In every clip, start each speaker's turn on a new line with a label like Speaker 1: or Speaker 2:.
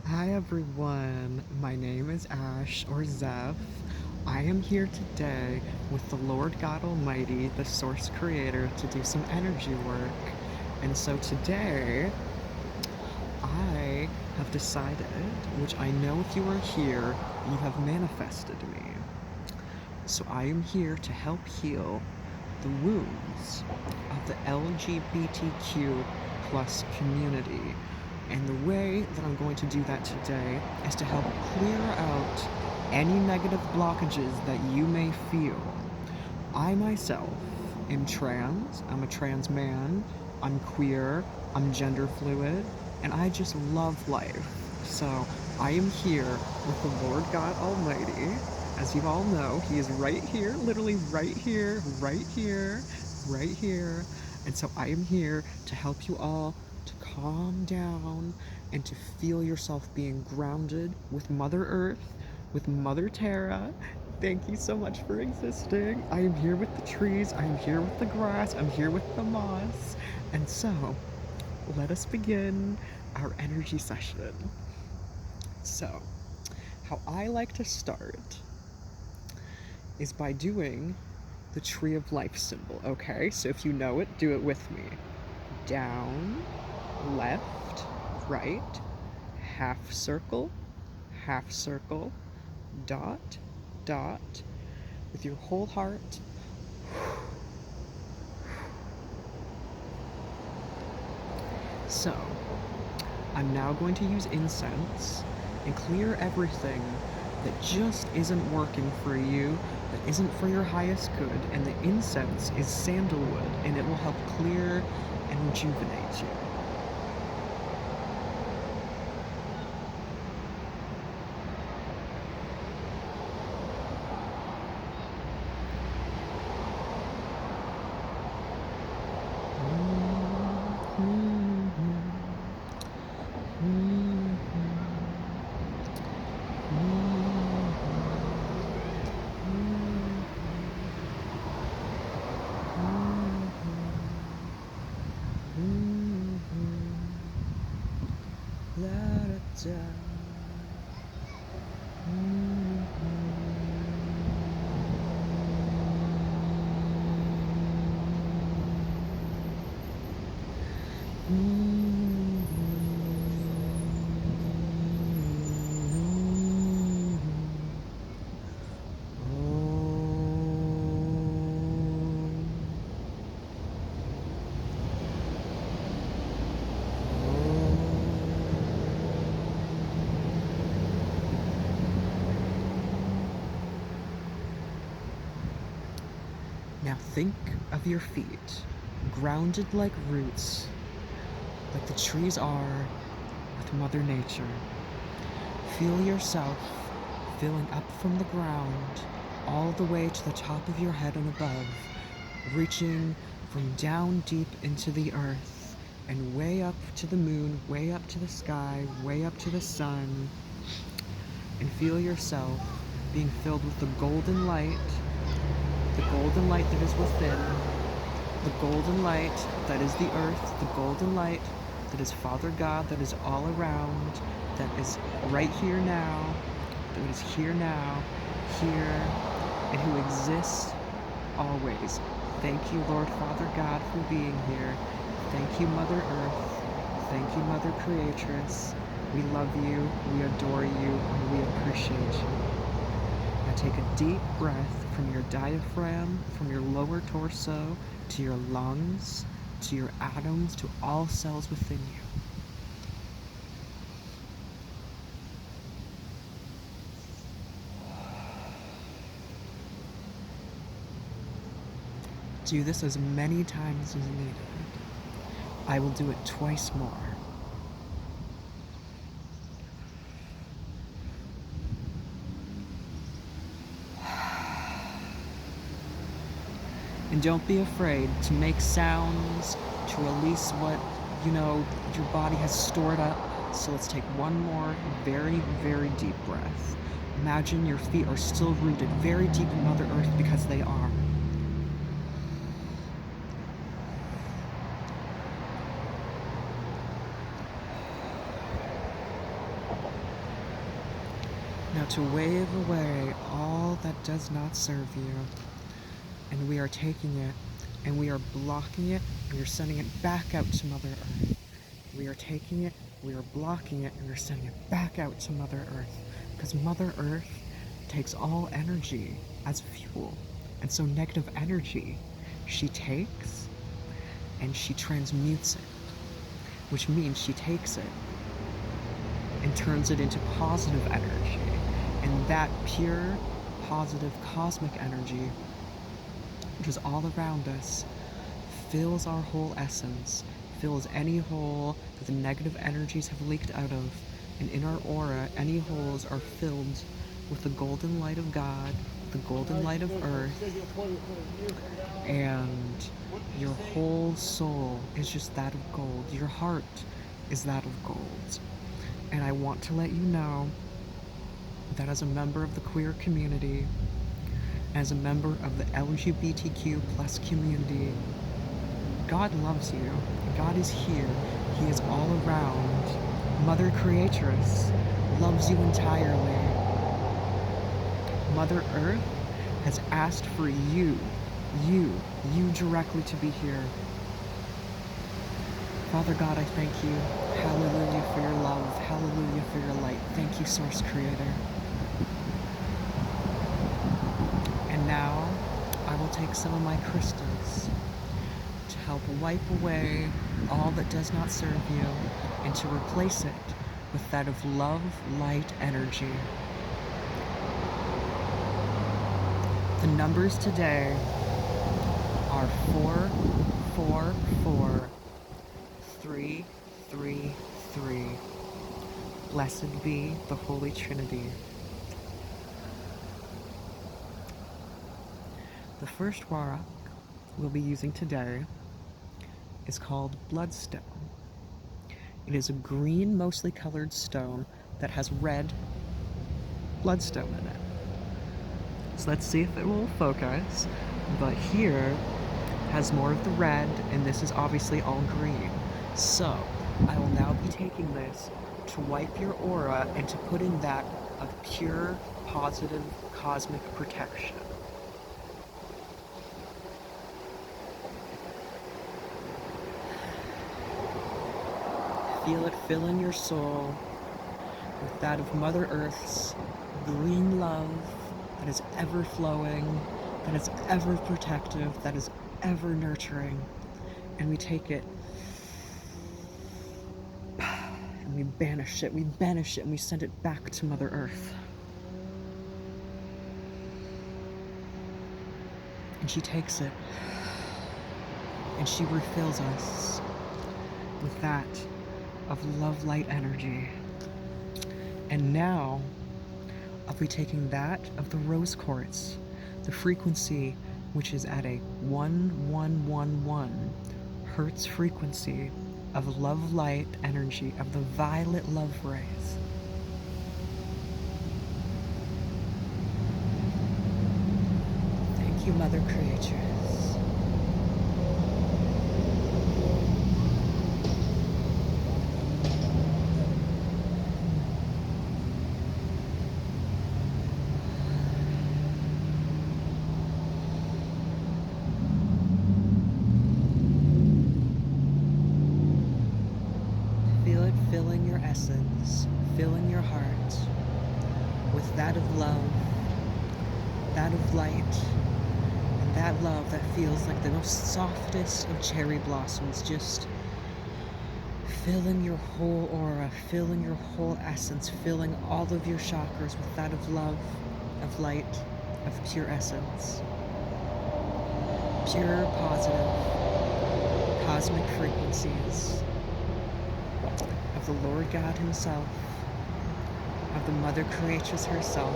Speaker 1: Hi everyone, my name is Ash or Zeph. I am here today with the Lord God Almighty, the Source Creator, to do some energy work. And so today, I have decided, which I know if you are here, you have manifested me. So I am here to help heal the wounds of the LGBTQ plus community. And the way that I'm going to do that today is to help clear out any negative blockages that you may feel. I myself am trans, I'm a trans man, I'm queer, I'm gender fluid, and I just love life. So I am here with the Lord God Almighty. As you all know, he is right here, literally right here, right here, right here. And so I am here to help you all to calm down and to feel yourself being grounded with Mother Earth, with Mother Terra. Thank you so much for existing. I am here with the trees, I am here with the grass, I'm here with the moss. And so, let us begin our energy session. So, how I like to start is by doing the Tree of Life symbol, okay? So if you know it, do it with me. Down, left, right, half circle, dot, dot, with your whole heart. So, I'm now going to use incense and clear everything that just isn't working for you, that isn't for your highest good, and the incense is sandalwood, and it will help clear and rejuvenate you. Now think of your feet, grounded like roots, like the trees are with Mother Nature. Feel yourself filling up from the ground all the way to the top of your head and above, reaching from down deep into the earth and way up to the moon, way up to the sky, way up to the sun, and feel yourself being filled with the golden light that is within, the golden light that is the earth, the golden light that is Father God, that is all around, that is right here now, that is here now, here, and who exists always. Thank you, Lord Father God, for being here. Thank you, Mother Earth. Thank you, Mother Creatress. We love you, we adore you, and we appreciate you. Now take a deep breath from your diaphragm, from your lower torso, to your lungs, to your atoms, to all cells within you. Do this as many times as needed. I will do it twice more. And don't be afraid to make sounds, to release what, your body has stored up. So let's take one more very, very deep breath. Imagine your feet are still rooted very deep in Mother Earth, because they are. Now to wave away all that does not serve you. And we are taking it, and we are blocking it, and we're sending it back out to Mother Earth. We are taking it, we are blocking it, and we're sending it back out to Mother Earth. Because Mother Earth takes all energy as fuel. And so negative energy, she takes and she transmutes it. Which means she takes it and turns it into positive energy. And that pure, positive, cosmic energy, which is all around us, fills our whole essence, fills any hole that the negative energies have leaked out of. And in our aura, any holes are filled with the golden light of God, the golden light of Earth, and your whole soul is just that of gold. Your heart is that of gold. And I want to let you know that as a member of the queer community, as a member of the LGBTQ plus community, God loves you. God is here. He is all around. Mother Creatress loves you entirely. Mother Earth has asked for you directly to be here. Father God, I thank you. Hallelujah for your love. Hallelujah for your light. Thank you, Source Creator. And now, I will take some of my crystals to help wipe away all that does not serve you and to replace it with that of love, light, energy. The numbers today are 4, 4, 4, 3, 3, 3. Blessed be the Holy Trinity. The first rock we'll be using today is called Bloodstone. It is a green, mostly colored stone that has red bloodstone in it. So let's see if it will focus. But here has more of the red, and this is obviously all green. So I will now be taking this to wipe your aura and to put in that of pure, positive, cosmic protection. Feel it fill in your soul with that of Mother Earth's green love that is ever flowing, that is ever protective, that is ever nurturing. And we take it and we banish it, and we send it back to Mother Earth. And she takes it and she refills us with that of love, light, energy. And now I'll be taking that of the rose quartz, the frequency which is at a 1111 hertz frequency of love, light, energy, of the violet love rays. Thank you, Mother Creatress. Filling your essence, filling your heart with that of love, that of light, and that love that feels like the most softest of cherry blossoms, just filling your whole aura, filling your whole essence, filling all of your chakras with that of love, of light, of pure essence. Pure, positive, cosmic frequencies of the Lord God himself, of the Mother Creatress herself,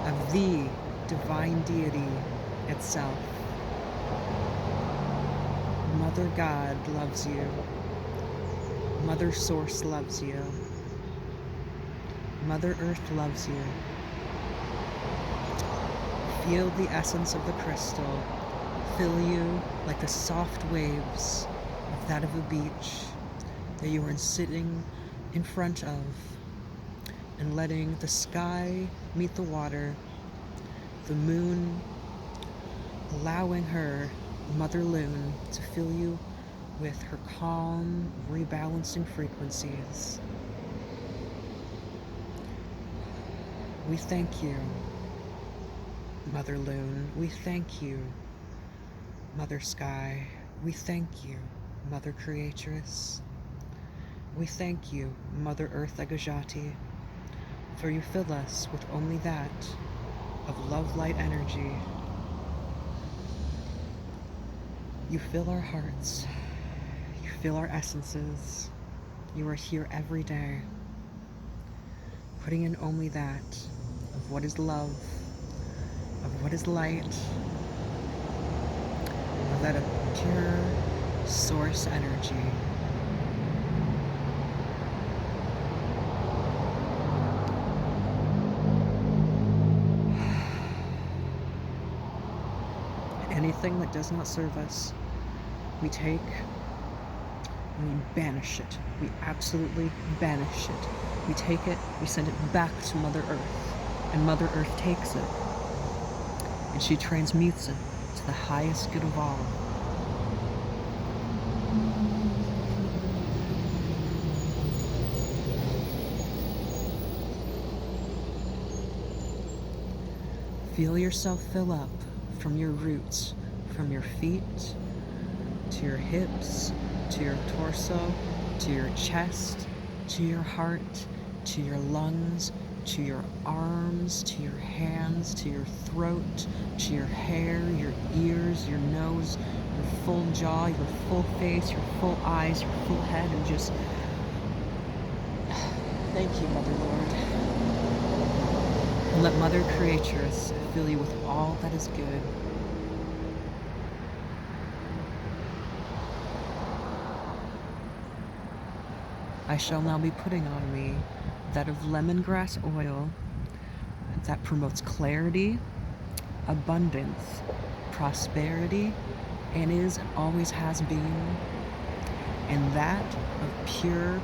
Speaker 1: of the divine deity itself. Mother God loves you. Mother Source loves you. Mother Earth loves you. Feel the essence of the crystal fill you like the soft waves of that of a beach that you are sitting in front of. and letting the sky meet the water, the moon allowing her, Mother Lune, to fill you with her calm, rebalancing frequencies. We thank you, Mother Lune. We thank you, Mother Sky. We thank you, Mother Creatress. We thank you, Mother Earth Ekajati, for you fill us with only that of love light energy. You fill our hearts. You fill our essences. You are here every day, putting in only that of what is love, of what is light, of that of pure source energy. Anything that does not serve us, we take and we banish it. We absolutely banish it. We take it, we send it back to Mother Earth, and Mother Earth takes it, and she transmutes it to the highest good of all. Feel yourself fill up from your roots, from your feet, to your hips, to your torso, to your chest, to your heart, to your lungs, to your arms, to your hands, to your throat, to your hair, your ears, your nose, your full jaw, your full face, your full eyes, your full head, and just thank you, Mother Lord. And let Mother Creatress fill you with all that is good. I shall now be putting on me that of lemongrass oil that promotes clarity, abundance, prosperity, and is and always has been, and that of pure,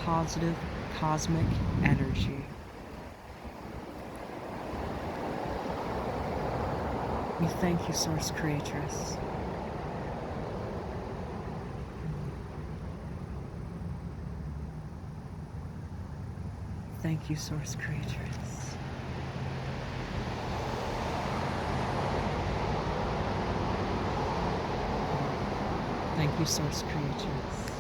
Speaker 1: positive, cosmic energy. We thank you, Source Creatress. Thank you, Source Creatress. Thank you, Source Creatress.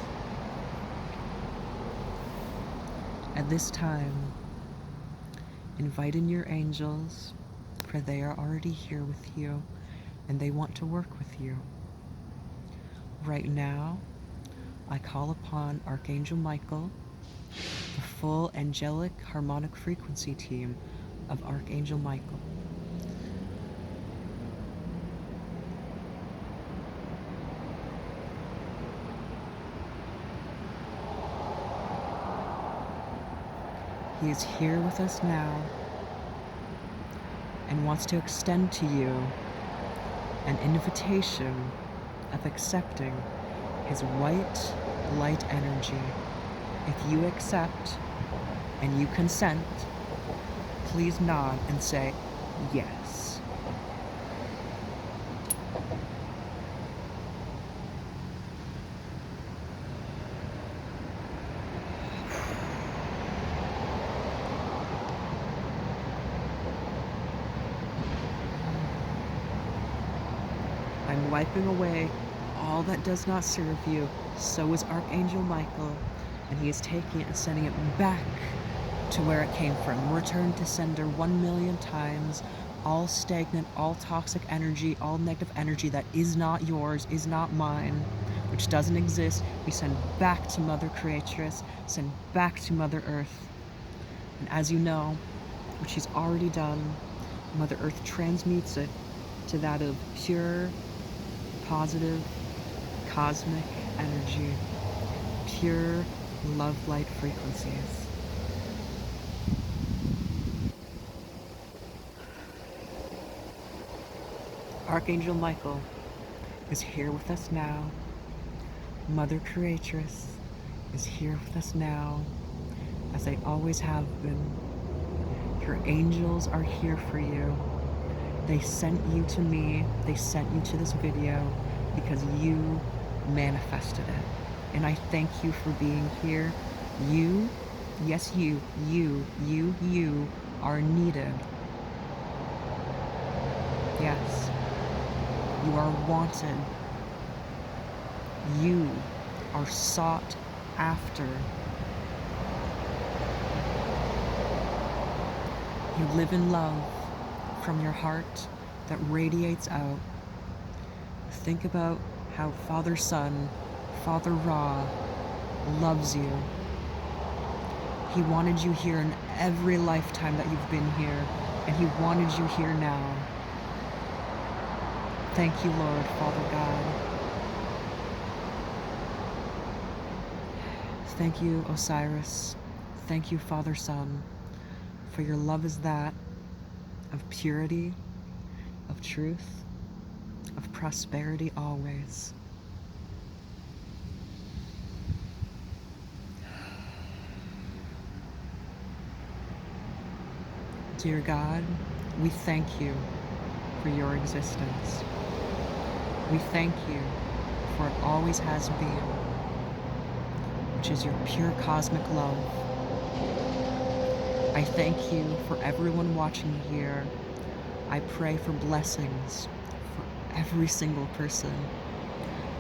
Speaker 1: At this time, invite in your angels, for they are already here with you, and they want to work with you. Right now, I call upon Archangel Michael, the full angelic harmonic frequency team of Archangel Michael. He is here with us now and wants to extend to you an invitation of accepting his white light energy. If you accept and you consent, please nod and say yes. I'm wiping away all that does not serve you. So is Archangel Michael, and he is taking it and sending it back to where it came from. Return to sender 1,000,000 times. All stagnant, all toxic energy, all negative energy that is not yours, is not mine, which doesn't exist, we send back to Mother Creatress, send back to Mother Earth. And as you know, which she's already done, Mother Earth transmutes it to that of pure, positive, cosmic energy, pure love light frequencies. Archangel Michael is here with us now. Mother Creatress is here with us now, as they always have been. Your angels are here for you. They sent you to me. They sent you to this video because you manifested it. And I thank you for being here. You, yes, you are needed. Yes, you are wanted. You are sought after. You live in love from your heart that radiates out. Think about how Father Sun, Father Ra loves you. He wanted you here in every lifetime that you've been here, and he wanted you here now. Thank you, Lord, Father God. Thank you, Osiris. Thank you, Father Sun, for your love is that of purity, of truth, of prosperity always. Dear God, we thank you for your existence. We thank you for it always has been, which is your pure cosmic love. I thank you for everyone watching here. I pray for blessings for every single person.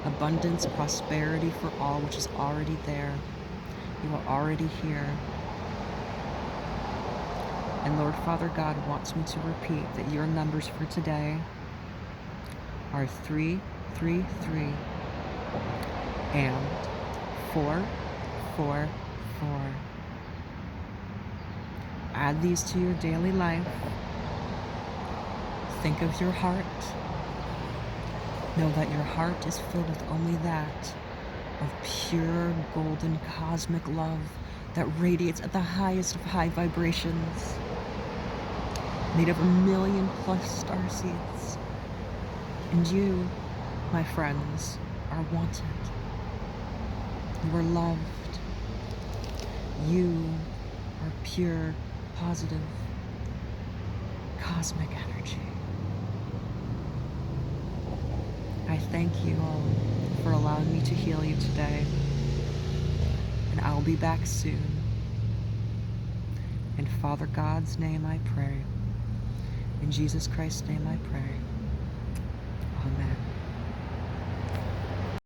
Speaker 1: Abundance, prosperity for all, which is already there. You are already here. And Lord Father God wants me to repeat that your numbers for today are 333 and 444. Add these to your daily life. Think of your heart. Know that your heart is filled with only that of pure golden cosmic love that radiates at the highest of high vibrations, made of 1,000,000+ starseeds. And you, my friends, are wanted. You are loved. You are pure, positive, cosmic energy. I thank you all for allowing me to heal you today. And I'll be back soon. In Father God's name I pray. In Jesus Christ's name I pray. Amen.